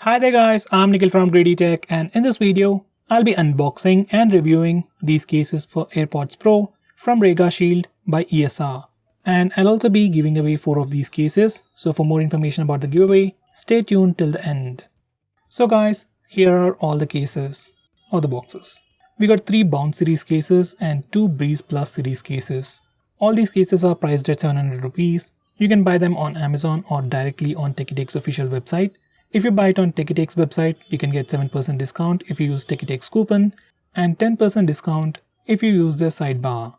Hi there guys, I'm Nikhil from GreedyTech, and in this video, I'll be unboxing and reviewing these cases for AirPods Pro from RAEGR Shield by ESR. And I'll also be giving away 4 of these cases, so for more information about the giveaway, stay tuned till the end. So guys, here are all the cases, or the boxes. We got 3 Bounce series cases and 2 Breeze Plus series cases. All these cases are priced at 700 rupees. You can buy them on Amazon or directly on GreedyTech's official website. If you buy it on GreedyTech's website, you can get 7% discount if you use GreedyTech's coupon and 10% discount if you use their sidebar.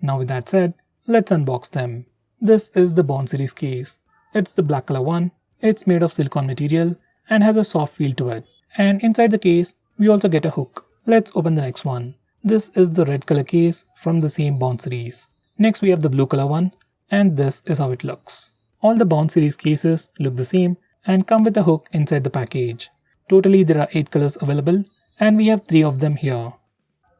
Now with that said, let's unbox them. This is the Bounce series case. It's the black color one. It's made of silicone material and has a soft feel to it. And inside the case, we also get a hook. Let's open the next one. This is the red color case from the same Bounce series. Next we have the blue color one, and this is how it looks. All the Bounce series cases look the same and come with a hook inside the package. Totally there are 8 colors available and we have 3 of them here.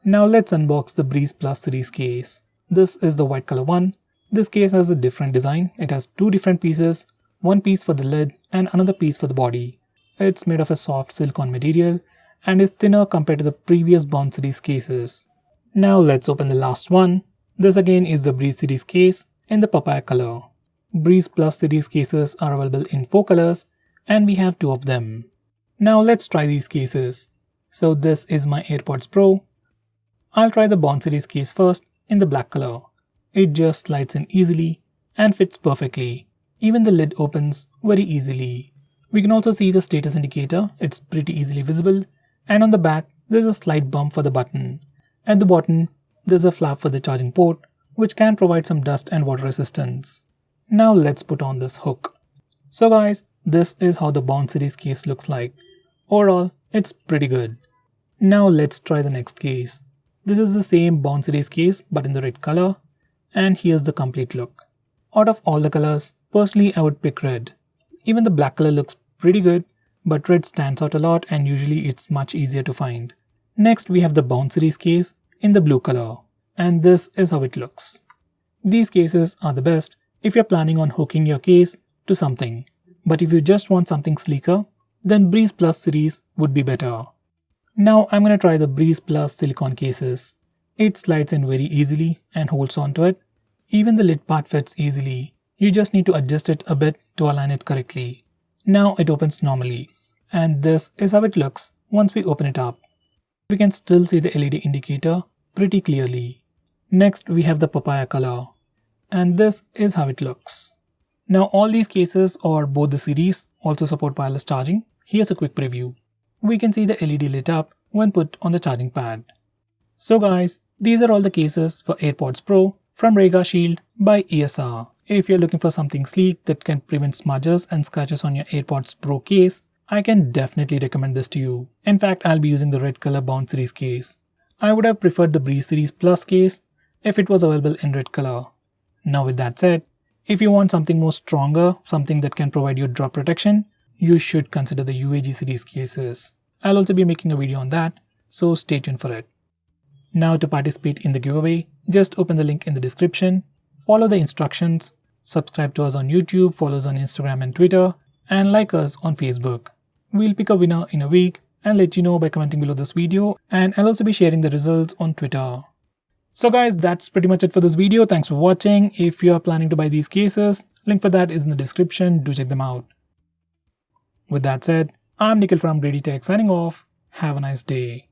Now let's unbox the Breeze Plus series case. This is the white color one. This case has a different design. It has 2 different pieces, one piece for the lid and another piece for the body. It's made of a soft silicone material and is thinner compared to the previous Bounce series cases. Now let's open the last one. This again is the Breeze series case in the papaya color. Breeze Plus series cases are available in 4 colors and we have 2 of them. Now let's try these cases. So this is my AirPods Pro. I'll try the Bounce series case first in the black color. It just slides in easily and fits perfectly. Even the lid opens very easily. We can also see the status indicator. It's pretty easily visible. And on the back, there's a slight bump for the button. At the bottom, there's a flap for the charging port, which can provide some dust and water resistance. Now let's put on this hook. So guys, this is how the Bounce series case looks like. Overall, it's pretty good. Now let's try the next case. This is the same Bounce series case but in the red color, and here's the complete look. Out of all the colors, personally I would pick red. Even the black color looks pretty good, but red stands out a lot and usually it's much easier to find. Next we have the Bounce series case in the blue color, and this is how it looks. These cases are the best if you're planning on hooking your case to something, but if you just want something sleeker, then Breeze Plus series would be better. Now I'm gonna try the Breeze Plus silicone cases. It slides in very easily and holds on to it. Even the lid part fits easily. You just need to adjust it a bit to align it correctly. Now it opens normally, and this is how it looks once we open it up. We can still see the LED indicator pretty clearly. Next we have the papaya color, and this is how it looks. Now all these cases or both the series also support wireless charging. Here's a quick preview. We can see the LED lit up when put on the charging pad. So guys, these are all the cases for AirPods Pro from RAEGR Shield by ESR. If you're looking for something sleek that can prevent smudges and scratches on your AirPods Pro case, I can definitely recommend this to you. In fact, I'll be using the red color Bounce series case. I would have preferred the Breeze series Plus case if it was available in red color. Now with that said, if you want something more stronger, something that can provide you drop protection, you should consider the UAG series cases. I'll also be making a video on that, so stay tuned for it. Now to participate in the giveaway, just open the link in the description, follow the instructions, subscribe to us on YouTube, follow us on Instagram and Twitter, and like us on Facebook. We'll pick a winner in a week and let you know by commenting below this video, and I'll also be sharing the results on Twitter. So guys, that's pretty much it for this video. Thanks for watching. If you are planning to buy these cases, link for that is in the description. Do check them out. With that said, I'm Nikhil from GreedyTech signing off. Have a nice day.